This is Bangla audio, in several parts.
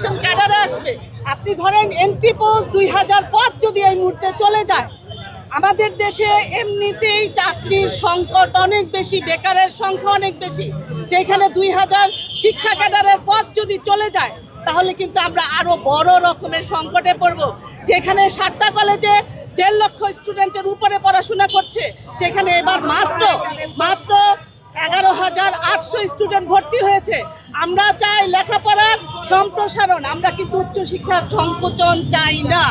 এডুকেশন ক্যাডারে আসবে। আপনি ধরেন এন্ট্রি পোস্ট 2000 পদ যদি এই মুহূর্তে চলে যায়, আমাদের দেশে এমনিতেই চাকরির সংকট অনেক বেশি, বেকারের সংখ্যা অনেক বেশি, সেইখানে 2000 শিক্ষা ক্যাডারের পদ যদি চলে যায় তাহলে কিন্তু আমরা আরো বড় রকমের সংকটে পড়ব। যেখানে 7টা কলেজে 1.5 লক্ষ স্টুডেন্টের উপরে পড়াশোনা করছে, সেখানে এবার মাত্র 11,800 স্টুডেন্ট ভর্তি হয়েছে। আমরা চাই লেখাপড়ার সম্প্রসারণ, আমরা কিন্তু উচ্চশিক্ষার সংকোচন চাই না।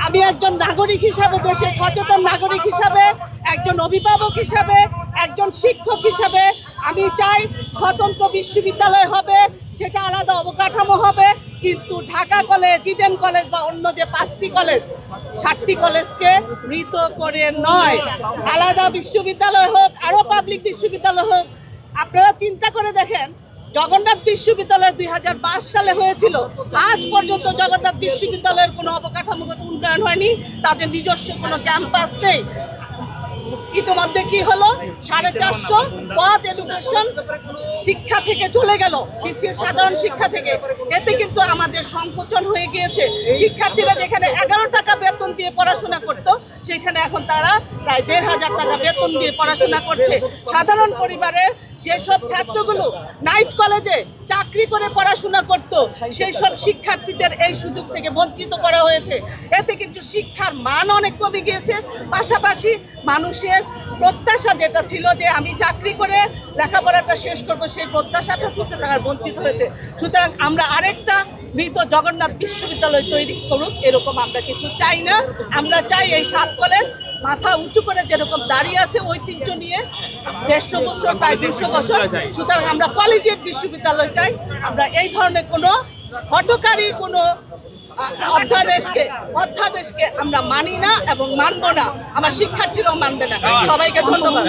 আমি একজন নাগরিক হিসাবে, দেশের সচেতন নাগরিক হিসাবে, একজন অভিভাবক হিসাবে, একজন শিক্ষক হিসাবে আমি চাই স্বতন্ত্র বিশ্ববিদ্যালয় হবে, সেটা আলাদা অবকাঠামো হবে, কিন্তু ঢাকা কলেজ, ইডেন কলেজ বা অন্য যে 5টি কলেজ, 7টি কলেজকে মৃত করে নয়, আলাদা বিশ্ববিদ্যালয় হোক, আরও পাবলিক বিশ্ববিদ্যালয় হোক। আপনারা চিন্তা করে দেখেন, জগন্নাথ বিশ্ববিদ্যালয় 2005 সালে হয়েছিল, আজ পর্যন্ত জগন্নাথ বিশ্ববিদ্যালয়ের কোনো অবকাঠামোগত উন্নয়ন হয়নি, তাদের নিজস্ব কোনো ক্যাম্পাস নেই। ইতিমধ্যে কি হলো, 450 পদ এডুকেশন শিক্ষা থেকে চলে গেল, বিসিএস সাধারণ শিক্ষা থেকে। এতে কিন্তু আমাদের সংকোচন হয়ে গিয়েছে। শিক্ষার্থীরা যেখানে 11 টাকা বেতন দিয়ে পড়াশোনা করতো, সেখানে এখন তারা প্রায় 1,500 টাকা বেতন দিয়ে পড়াশোনা করছে। সাধারণ পরিবারের যেসব ছাত্রগুলো নাইট কলেজে চাকরি করে পড়াশোনা করত, সেই সব শিক্ষার্থীদের এই সুযোগ থেকে বঞ্চিত করা হয়েছে। এতে কিন্তু শিক্ষার মান অনেক কমে গিয়েছে। পাশাপাশি মানুষের প্রত্যাশা যেটা ছিল যে আমি চাকরি করে লেখাপড়াটা শেষ করব, সেই প্রত্যাশাটা থেকে তারা বঞ্চিত হয়েছে। সুতরাং আমরা আরেকটা মৃত জগন্নাথ বিশ্ববিদ্যালয় তৈরি করুক, এরকম আমরা কিছু চাই না। আমরা চাই এই 7 কলেজ মাথা উঁচু করে যেরকম দাঁড়িয়ে আছে ঐতিহ্য নিয়ে 150 বছর, প্রায় 200 বছর। সুতরাং আমরা কলেজিয়েট বিশ্ববিদ্যালয় চাই। আমরা এই ধরনের কোনো হঠকারী কোনো অধ্যাদেশকে আমরা মানি না এবং মানব না। আমার শিক্ষার্থীরাও মানবে না। সবাইকে ধন্যবাদ।